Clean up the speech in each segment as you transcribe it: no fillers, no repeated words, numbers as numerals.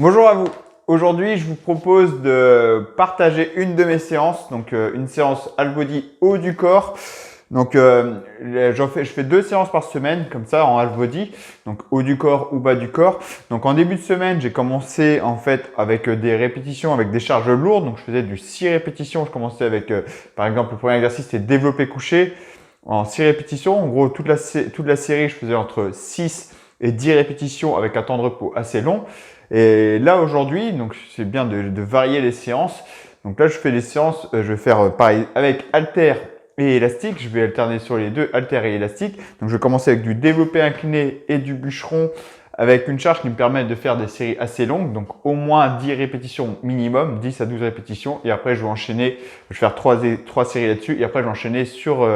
Bonjour à vous. Aujourd'hui, je vous propose de partager une de mes séances, donc une séance half body haut du corps. Donc, je fais 2 séances par semaine, comme ça, en half body, donc haut du corps ou bas du corps. Donc, en début de semaine, j'ai commencé en fait avec des répétitions, avec des charges lourdes. Donc, je faisais du 6 répétitions. Je commençais avec, par exemple, le premier exercice, c'était développé couché en 6 répétitions. En gros, toute la série, je faisais entre 6 et 10 répétitions avec un temps de repos assez long. Et là aujourd'hui, donc c'est bien de varier les séances. Donc là, je fais les séances, je vais faire pareil avec haltère et élastique. Je vais alterner sur les deux, haltère et élastique. Donc je vais commencer avec du développé incliné et du bûcheron avec une charge qui me permet de faire des séries assez longues. Donc au moins 10 répétitions minimum, 10 à 12 répétitions. Et après, je vais enchaîner, je vais faire 3 séries là-dessus. Et après, je vais enchaîner sur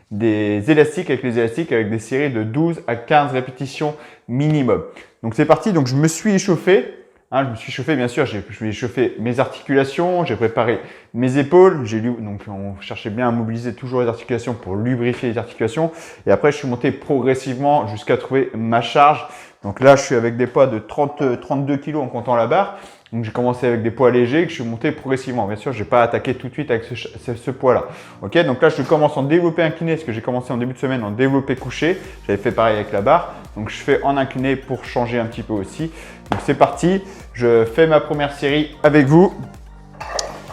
des élastiques avec les élastiques avec des séries de 12 à 15 répétitions minimum. Donc c'est parti, donc je me suis échauffé. Je me suis échauffé, bien sûr, je vais échauffer mes articulations, j'ai préparé mes épaules, donc on cherchait bien à mobiliser toujours les articulations pour lubrifier les articulations. Et après, je suis monté progressivement jusqu'à trouver ma charge. Donc là, je suis avec des poids de 32 kg en comptant la barre. Donc j'ai commencé avec des poids légers que je suis monté progressivement. Bien sûr, je n'ai pas attaqué tout de suite avec ce poids-là. Ok, donc là, je commence en développé incliné, parce que j'ai commencé en début de semaine en développé couché. J'avais fait pareil avec la barre. Donc je fais en incliné pour changer un petit peu aussi. Donc c'est parti, je fais ma première série avec vous.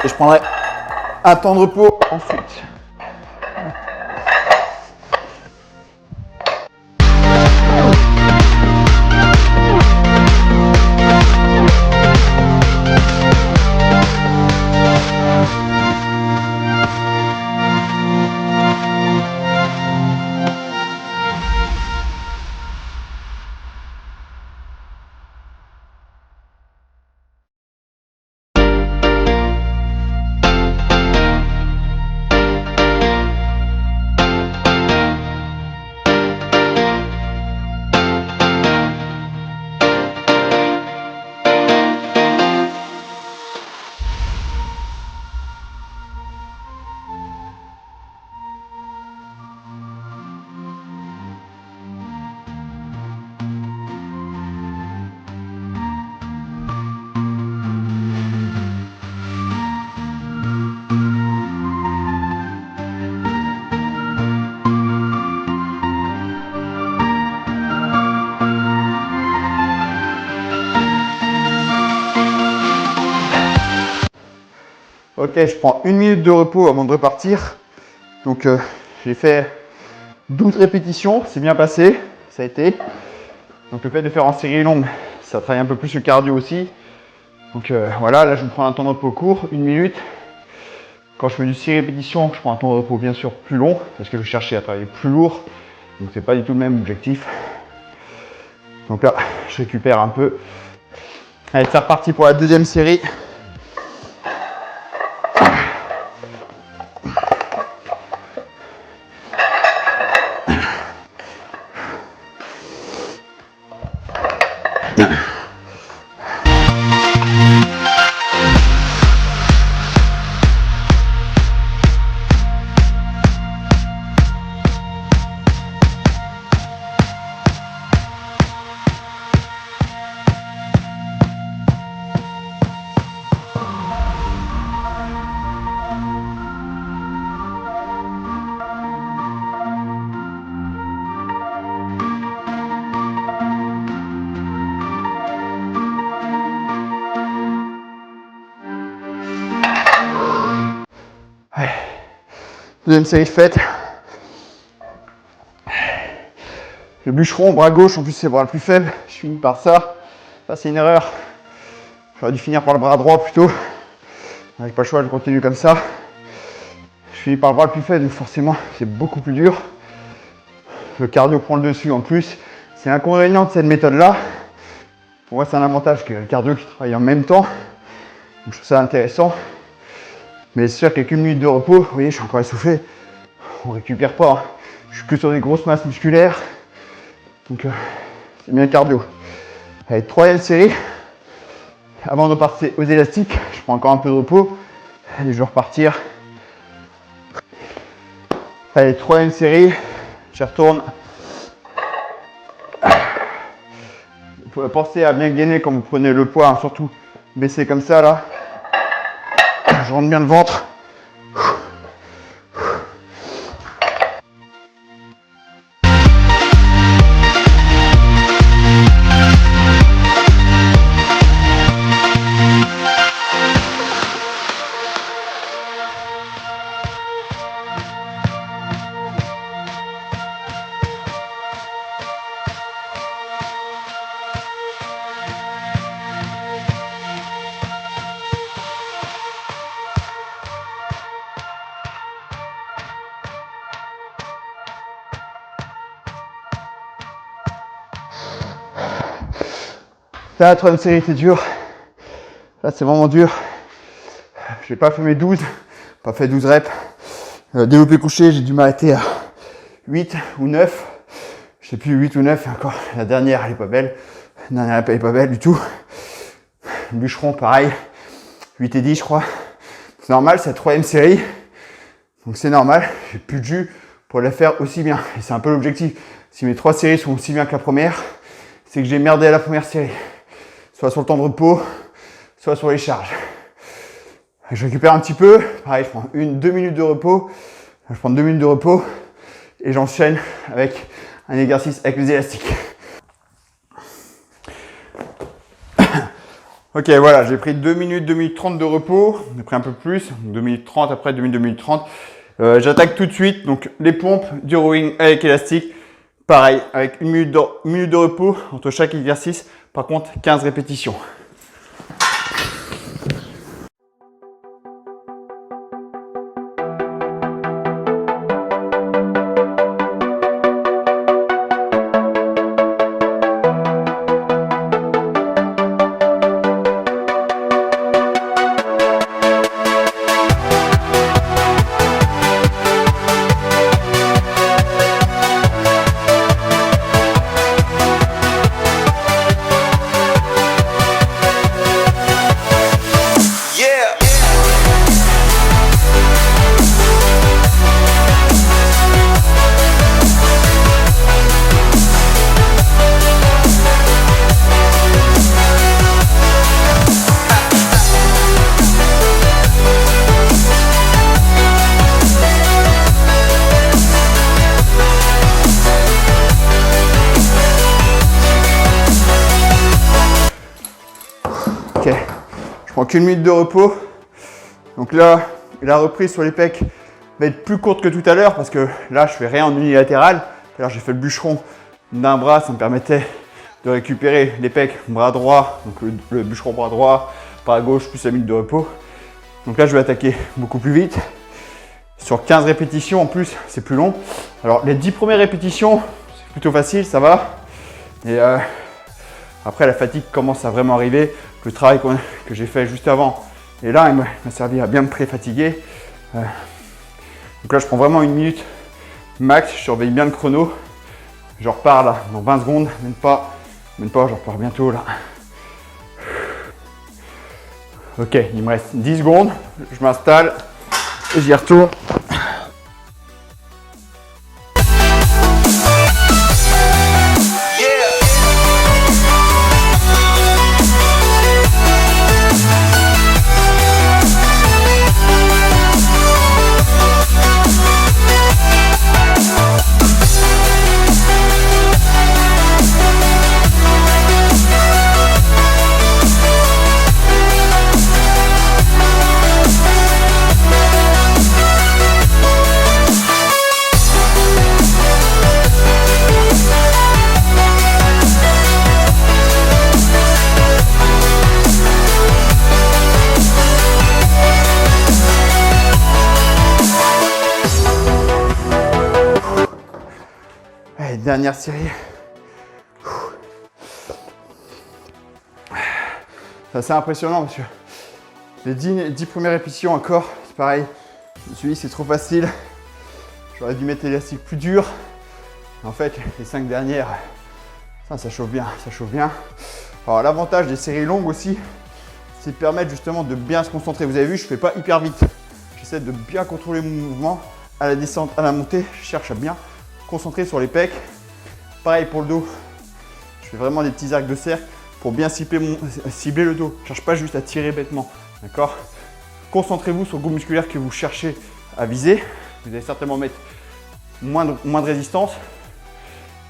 Et je prendrai un temps de repos ensuite. Ok, je prends 1 minute de repos avant de repartir. Donc j'ai fait 12 répétitions, c'est bien passé, ça a été. Donc le fait de faire en série longue, ça travaille un peu plus le cardio aussi. Donc voilà, là je me prends un temps de repos court, 1 minute. Quand je fais du 6 répétitions, je prends un temps de repos bien sûr plus long, parce que je cherchais à travailler plus lourd. Donc c'est pas du tout le même objectif. Donc là, je récupère un peu. Allez, c'est reparti pour la deuxième série. Ouais. Deuxième série faite. Le bûcheron, bras gauche, en plus c'est le bras le plus faible. Je finis par ça. Ça c'est une erreur. J'aurais dû finir par le bras droit plutôt. Avec pas le choix, je continue comme ça. Je finis par le bras le plus faible, donc forcément c'est beaucoup plus dur. Le cardio prend le dessus en plus. C'est l'inconvénient de cette méthode-là. Pour moi, c'est un avantage que le cardio qui travaille en même temps. Donc, je trouve ça intéressant. Mais c'est sûr qu'avec 1 minute de repos, vous voyez, je suis encore essoufflé. On récupère pas. Je suis que sur des grosses masses musculaires. Donc, c'est bien cardio. Allez, troisième série. Avant de passer aux élastiques, je prends encore un peu de repos. Allez, je vais repartir. Allez, troisième série. Je retourne. faut penser à bien gainer quand vous prenez le poids, hein, surtout baisser comme ça là. Je rentre bien le ventre. Là, la troisième série, c'est dur. Là, c'est vraiment dur. J'ai pas fait mes 12, pas fait 12 reps. Développé couché, j'ai dû m'arrêter à 8 ou 9. Je sais plus, 8 ou 9. Et encore, la dernière, elle est pas belle. La dernière, elle est pas belle du tout. Bûcheron, pareil. 8 et 10, je crois. C'est normal, c'est la troisième série. Donc, c'est normal. J'ai plus de jus pour la faire aussi bien. Et c'est un peu l'objectif. Si mes 3 séries sont aussi bien que la première, c'est que j'ai merdé à la première série. Soit sur le temps de repos, soit sur les charges. Je récupère un petit peu. Pareil, je prends 2 minutes de repos. Je prends 2 minutes de repos et j'enchaîne avec un exercice avec les élastiques. Ok, voilà, j'ai pris 2 minutes, 2 minutes 30 de repos. J'ai pris un peu plus, 2 minutes 30 après, 2 minutes, 2 minutes 30. J'attaque tout de suite. Donc, les pompes, du rowing avec élastique. Pareil, avec une minute de repos entre chaque exercice. Par contre, 15 répétitions. Ok, je prends qu'une minute de repos. Donc là, la reprise sur les pecs va être plus courte que tout à l'heure parce que là, je fais rien en unilatéral. Tout à l'heure, j'ai fait le bûcheron d'un bras, ça me permettait de récupérer les pecs bras droit, donc le bûcheron bras droit, bras gauche, plus la minute de repos. Donc là, je vais attaquer beaucoup plus vite. Sur 15 répétitions en plus, c'est plus long. Alors les 10 premières répétitions, c'est plutôt facile, ça va. Et après, la fatigue commence à vraiment arriver. Le travail que j'ai fait juste avant, et là, il m'a servi à bien me pré-fatiguer. Donc là, je prends vraiment une minute max, je surveille bien le chrono. Je repars là, dans 20 secondes, même pas, je repars bientôt là. Ok, il me reste 10 secondes, je m'installe et j'y retourne. Allez, dernière série. C'est assez impressionnant parce que les 10 premières répétitions encore, c'est pareil. Je me suis dit c'est trop facile. J'aurais dû mettre l'élastique plus dur. En fait, les 5 dernières, ça chauffe bien, ça chauffe bien. Alors l'avantage des séries longues aussi, c'est de permettre justement de bien se concentrer. Vous avez vu, je ne fais pas hyper vite. J'essaie de bien contrôler mon mouvement. À la descente, à la montée, je cherche à bien concentrer sur les pecs. Pareil pour le dos, je fais vraiment des petits arcs de cercle pour bien cibler le dos. Je ne cherche pas juste à tirer bêtement. D'accord? Concentrez-vous sur le groupe musculaire que vous cherchez à viser. Vous allez certainement mettre moins de résistance,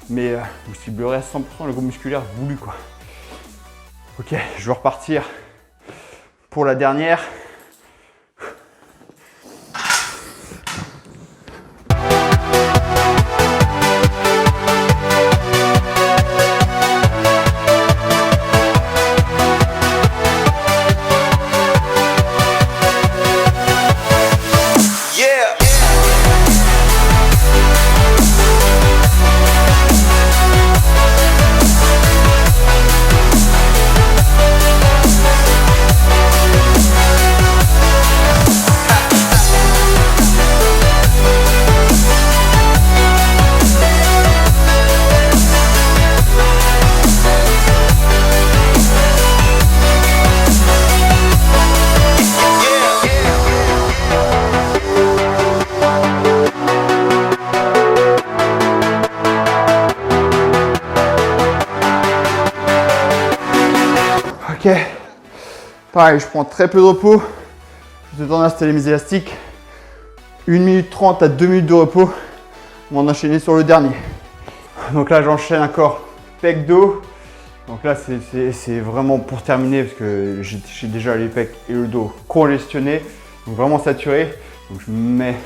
mais vous ciblerez à 100% le groupe musculaire voulu, quoi. Ok, je vais repartir pour la dernière. Ok, pareil, je prends très peu de repos. Je vais installer mes élastiques. 1 minute 30 à 2 minutes de repos. On va enchaîner sur le dernier. Donc là, j'enchaîne encore pec dos. Donc là, c'est vraiment pour terminer parce que j'ai déjà les pecs et le dos congestionnés, donc vraiment saturé. Donc je mets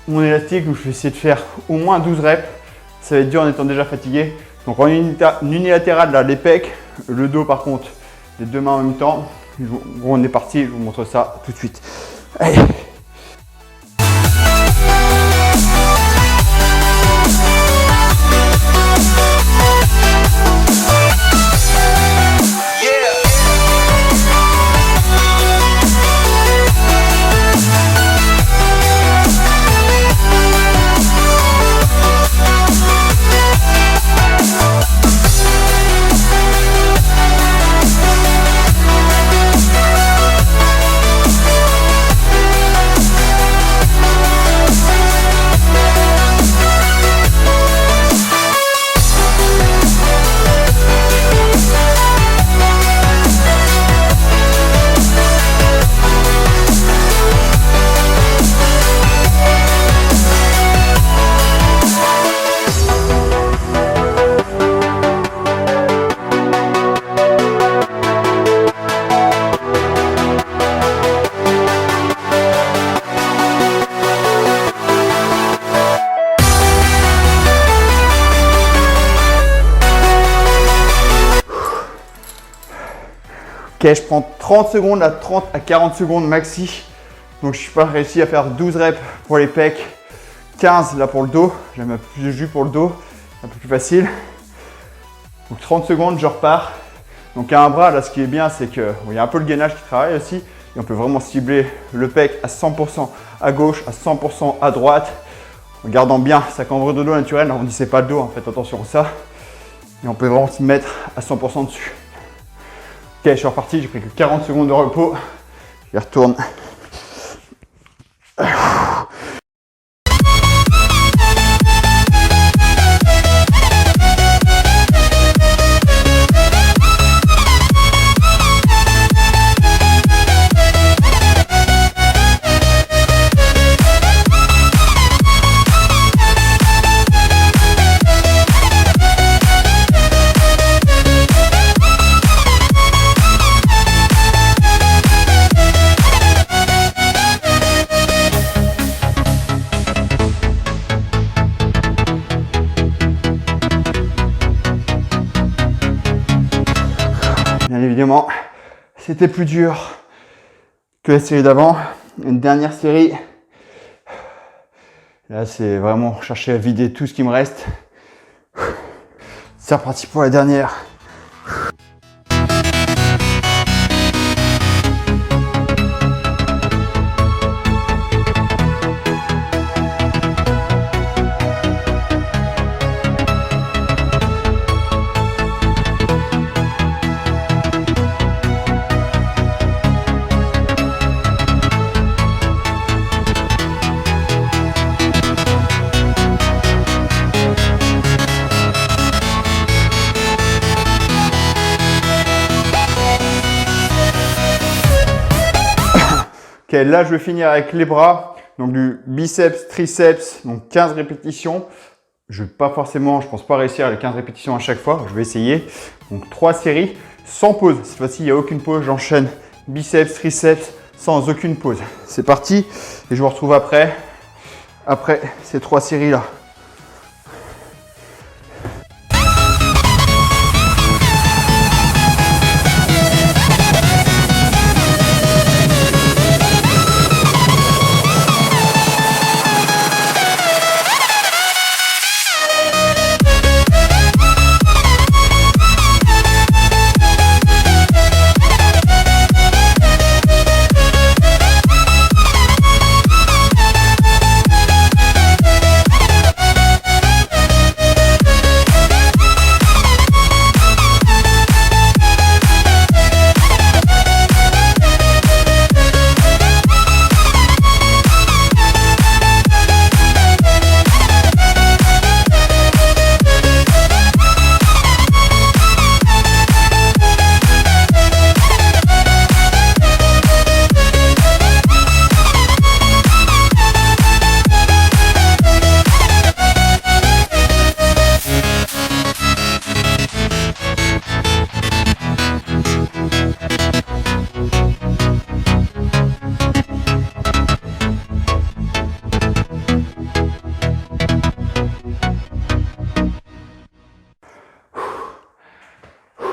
mon élastique, donc je vais essayer de faire au moins 12 reps. Ça va être dur en étant déjà fatigué. Donc en unilatéral, là, les pecs, le dos par contre, les deux mains en même temps. On est parti, je vous montre ça tout de suite. Allez. Ok, je prends 30 secondes à 30 à 40 secondes maxi. Donc je suis pas réussi à faire 12 reps pour les pecs, 15 là pour le dos. J'aime un peu plus de jus pour le dos, un peu plus facile. Donc 30 secondes, je repars. Donc à un bras, là ce qui est bien, c'est qu'il y a un peu le gainage qui travaille aussi. Et on peut vraiment cibler le pec à 100% à gauche, à 100% à droite. En gardant bien sa cambre de dos naturelle, n'arrondissez pas le dos, hein, faites attention à ça. Et on peut vraiment se mettre à 100% dessus. Ok, je suis reparti, j'ai pris que 40 secondes de repos. Je retourne. Bien évidemment, c'était plus dur que la série d'avant. Une dernière série. Là, c'est vraiment chercher à vider tout ce qui me reste. C'est reparti pour la dernière. là, je vais finir avec les bras. Donc du biceps, triceps, donc 15 répétitions. Je vais pas forcément, je pense pas réussir les 15 répétitions à chaque fois. Je vais essayer. Donc 3 séries sans pause. Cette fois-ci, il n'y a aucune pause. J'enchaîne biceps, triceps sans aucune pause. C'est parti. Et je vous retrouve après ces 3 séries-là.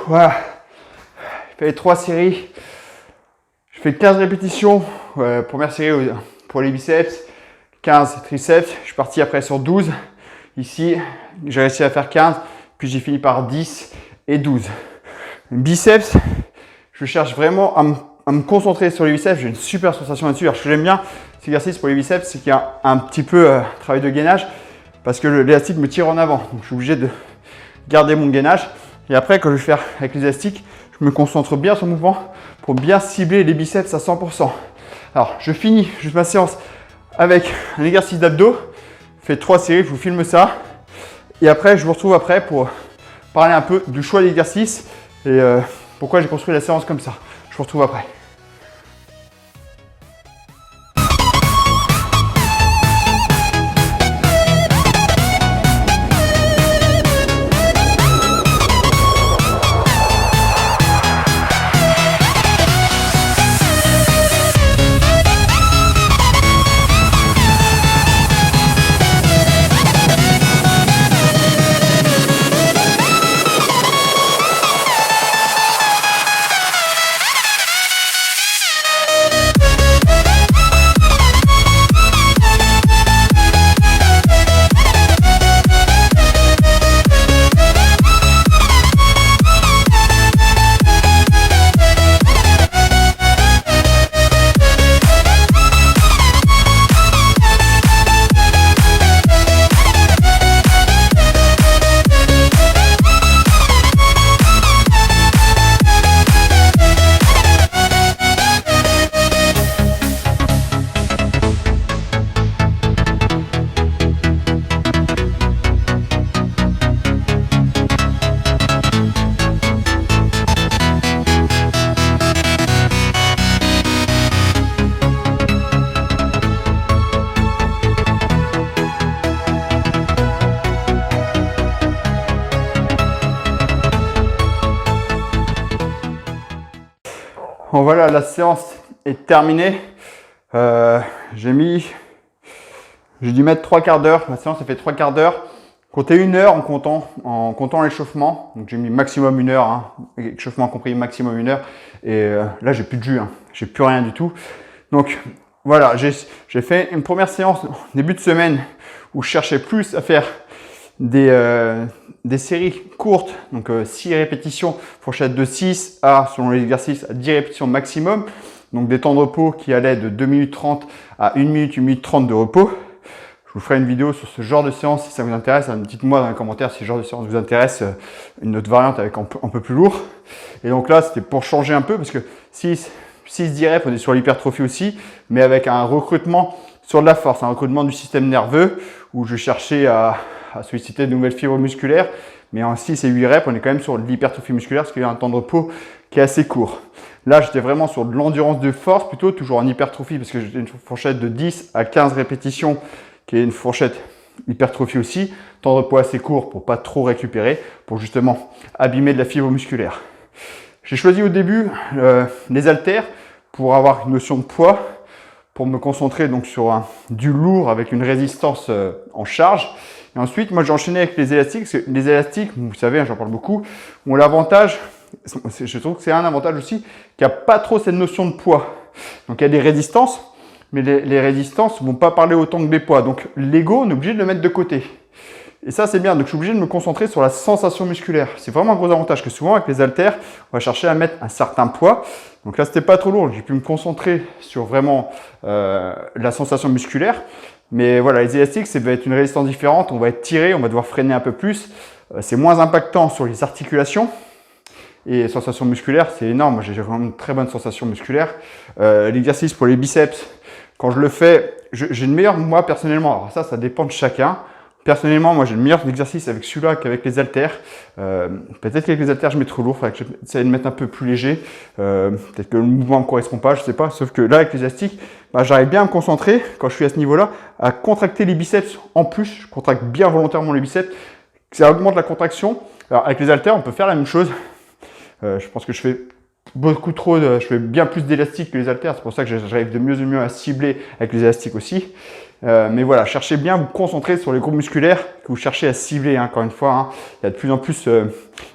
Voilà, je fais les 3 séries, je fais 15 répétitions, première série pour les biceps, 15 triceps, je suis parti après sur 12, ici j'ai réussi à faire 15, puis j'ai fini par 10 et 12. Biceps, je cherche vraiment à me concentrer sur les biceps, j'ai une super sensation là-dessus. Alors ce que j'aime bien, cet exercice pour les biceps, c'est qu'il y a un petit peu travail de gainage, parce que l'élastique me tire en avant, donc je suis obligé de garder mon gainage. Et après, quand je vais faire avec l'élastique, je me concentre bien sur le mouvement pour bien cibler les biceps à 100%. Alors, je finis juste ma séance avec un exercice d'abdos. Je fais 3 séries, je vous filme ça. Et après, je vous retrouve après pour parler un peu du choix d'exercice et pourquoi j'ai construit la séance comme ça. Je vous retrouve après. Bon voilà, la séance est terminée. J'ai dû mettre 3 quarts d'heure. Ma séance a fait 3 quarts d'heure. Comptez 1 heure en comptant l'échauffement. Donc j'ai mis maximum 1 heure, hein. Échauffement compris maximum 1 heure. Et là j'ai plus de jus, hein. J'ai plus rien du tout. Donc voilà, j'ai fait une première séance début de semaine où je cherchais plus à faire des séries courtes, donc 6 répétitions, fourchette de 6 à, selon l'exercice, 10 répétitions maximum. Donc des temps de repos qui allaient de 2 minutes 30 à 1 minute, 1 minute 30 de repos. Je vous ferai une vidéo sur ce genre de séance si ça vous intéresse. Dites-moi dans les commentaires si ce genre de séance vous intéresse, une autre variante avec un peu plus lourd. Et donc là, c'était pour changer un peu parce que 6-10 reps, on est sur l'hypertrophie aussi, mais avec un recrutement sur de la force, un recrutement du système nerveux où je cherchais à solliciter de nouvelles fibres musculaires. Mais en 6 et 8 reps, on est quand même sur de l'hypertrophie musculaire parce qu'il y a un temps de repos qui est assez court. Là, j'étais vraiment sur de l'endurance de force, plutôt toujours en hypertrophie, parce que j'ai une fourchette de 10 à 15 répétitions, qui est une fourchette hypertrophie aussi. Temps de repos assez court pour pas trop récupérer, pour justement abîmer de la fibre musculaire. J'ai choisi au début les haltères pour avoir une notion de poids, pour me concentrer donc sur du lourd avec une résistance en charge. Et ensuite, moi, j'ai enchaîné avec les élastiques, parce que les élastiques, vous savez, j'en parle beaucoup, ont l'avantage, je trouve que c'est un avantage aussi, qu'il n'y a pas trop cette notion de poids. Donc, il y a des résistances, mais les résistances ne vont pas parler autant que des poids. Donc, l'ego, on est obligé de le mettre de côté. Et ça, c'est bien. Donc, je suis obligé de me concentrer sur la sensation musculaire. C'est vraiment un gros avantage, que souvent, avec les haltères, on va chercher à mettre un certain poids. Donc là, c'était pas trop lourd. J'ai pu me concentrer sur vraiment la sensation musculaire. Mais voilà, les élastiques, ça va être une résistance différente. On va être tiré, on va devoir freiner un peu plus. C'est moins impactant sur les articulations. Et sensation musculaire, c'est énorme. Moi, j'ai vraiment une très bonne sensation musculaire. L'exercice pour les biceps, quand je le fais, j'ai une meilleure, moi, personnellement. Alors ça dépend de chacun. Personnellement, moi, j'ai le meilleur exercice avec celui-là qu'avec les haltères. Peut-être qu'avec les haltères, je mets trop lourd. Il faudrait que j'essaie de mettre un peu plus léger. Peut-être que le mouvement ne me correspond pas, je ne sais pas. Sauf que là, avec les élastiques, j'arrive bien à me concentrer, quand je suis à ce niveau-là, à contracter les biceps en plus. Je contracte bien volontairement les biceps. Ça augmente la contraction. Alors, avec les haltères, on peut faire la même chose. Je pense que je fais je fais bien plus d'élastiques que les haltères. C'est pour ça que j'arrive de mieux en mieux à cibler avec les élastiques aussi. Mais voilà, cherchez bien à vous concentrer sur les groupes musculaires que vous cherchez à cibler. Encore une fois, il y a de plus en plus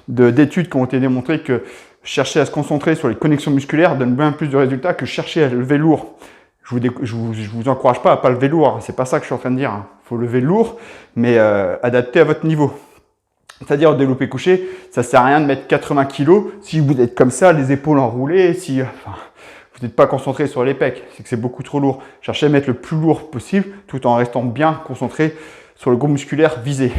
d'études qui ont été démontrées que chercher à se concentrer sur les connexions musculaires donne bien plus de résultats que chercher à lever lourd. Je vous encourage pas à pas lever lourd. C'est pas ça que je suis en train de dire. Il faut lever lourd, mais adapté à votre niveau. C'est-à-dire au développé couché, ça sert à rien de mettre 80 kg si vous êtes comme ça, les épaules enroulées, si vous n'êtes pas concentré sur les pecs, c'est que c'est beaucoup trop lourd. Cherchez à mettre le plus lourd possible tout en restant bien concentré sur le groupe musculaire visé.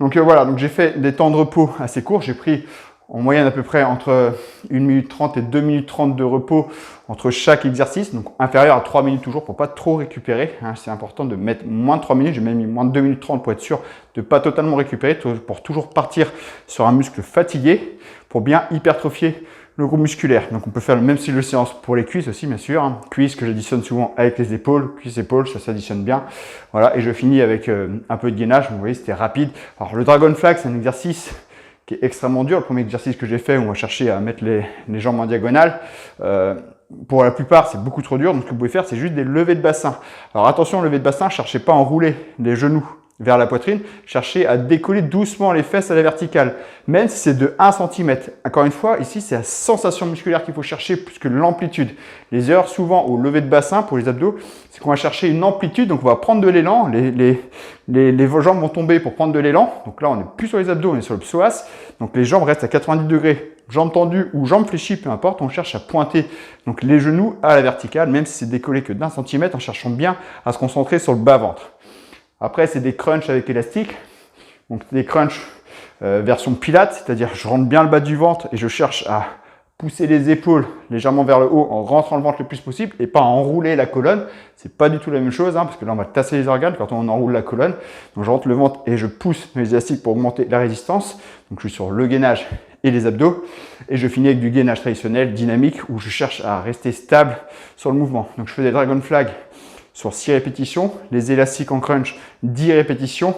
Donc voilà, donc j'ai fait des temps de repos assez courts. J'ai pris en moyenne à peu près entre 1 minute 30 et 2 minutes 30 de repos entre chaque exercice, donc inférieur à 3 minutes toujours pour pas trop récupérer. C'est important de mettre moins de 3 minutes, j'ai même mis moins de 2 minutes 30 pour être sûr de pas totalement récupérer, pour toujours partir sur un muscle fatigué, pour bien hypertrophier le groupe musculaire. Donc on peut faire le même style de séance pour les cuisses aussi, bien sûr. Cuisses que j'additionne souvent avec les épaules, cuisses-épaules, ça s'additionne bien. Voilà, et je finis avec un peu de gainage. Vous voyez, c'était rapide. Alors le Dragon Flag, c'est un exercice qui est extrêmement dur. Le premier exercice que j'ai fait, on va chercher à mettre les jambes en diagonale. Pour la plupart, c'est beaucoup trop dur. Donc ce que vous pouvez faire, c'est juste des levées de bassin. Alors attention, levée de bassin, ne cherchez pas à enrouler les genoux vers la poitrine, cherchez à décoller doucement les fesses à la verticale, même si c'est de 1 cm. Encore une fois, ici, c'est la sensation musculaire qu'il faut chercher plus que l'amplitude. Les erreurs, souvent, au lever de bassin pour les abdos, c'est qu'on va chercher une amplitude, donc on va prendre de l'élan, les jambes vont tomber pour prendre de l'élan. Donc là, on n'est plus sur les abdos, on est sur le psoas. Donc les jambes restent à 90 degrés, jambes tendues ou jambes fléchies, peu importe, on cherche à pointer donc les genoux à la verticale, même si c'est décollé que d'1 cm, en cherchant bien à se concentrer sur le bas-ventre. Après, c'est des crunchs avec élastique. Donc, des crunchs version pilates, c'est-à-dire je rentre bien le bas du ventre et je cherche à pousser les épaules légèrement vers le haut en rentrant le ventre le plus possible et pas à enrouler la colonne. C'est pas du tout la même chose, parce que là, on va tasser les organes quand on enroule la colonne. Donc, je rentre le ventre et je pousse mes élastiques pour augmenter la résistance. Donc, je suis sur le gainage et les abdos. Et je finis avec du gainage traditionnel, dynamique, où je cherche à rester stable sur le mouvement. Donc, je fais des Dragon Flag sur 6 répétitions, les élastiques en crunch 10 répétitions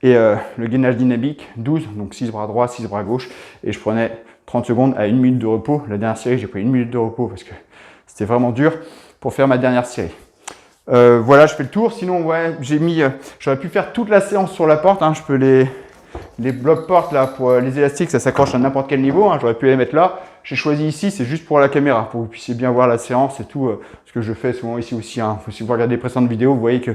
et le gainage dynamique 12, donc 6 bras droit, 6 bras gauche et je prenais 30 secondes à 1 minute de repos. La dernière série, j'ai pris 1 minute de repos parce que c'était vraiment dur pour faire ma dernière série. Voilà, je fais le tour. Sinon, ouais, j'aurais pu faire toute la séance sur la porte. Je peux les blocs portes là pour les élastiques, ça s'accroche à n'importe quel niveau. J'aurais pu les mettre là. J'ai choisi ici, c'est juste pour la caméra, pour que vous puissiez bien voir la séance et tout. Ce que je fais souvent ici aussi. Si vous regardez les précédentes vidéos, vous voyez que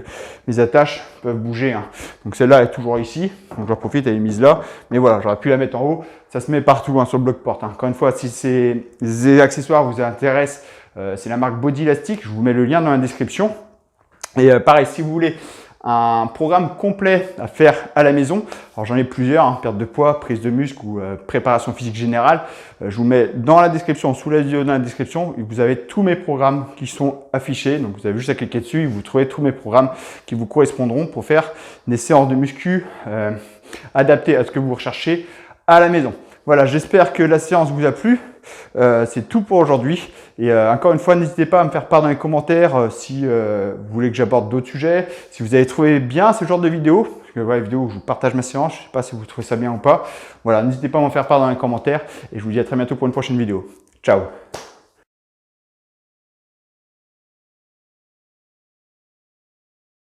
les attaches peuvent bouger. Donc celle-là est toujours ici. Donc j'en profite, elle est mise là. Mais voilà, j'aurais pu la mettre en haut. Ça se met partout sur le bloc porte. Encore une fois, si ces accessoires vous intéressent, c'est la marque Body Elastic. Je vous mets le lien dans la description. Et pareil, si vous voulez un programme complet à faire à la maison, alors j'en ai plusieurs, perte de poids, prise de muscle ou préparation physique générale, je vous mets dans la description, sous la vidéo dans la description, vous avez tous mes programmes qui sont affichés, donc vous avez juste à cliquer dessus et vous trouvez tous mes programmes qui vous correspondront pour faire des séances de muscu adaptées à ce que vous recherchez à la maison. Voilà, j'espère que la séance vous a plu. C'est tout pour aujourd'hui. Et encore une fois, n'hésitez pas à me faire part dans les commentaires si vous voulez que j'aborde d'autres sujets, si vous avez trouvé bien ce genre de vidéo. Parce que voilà, les vidéos où je vous partage ma séance, je ne sais pas si vous trouvez ça bien ou pas. Voilà, n'hésitez pas à m'en faire part dans les commentaires et je vous dis à très bientôt pour une prochaine vidéo. Ciao!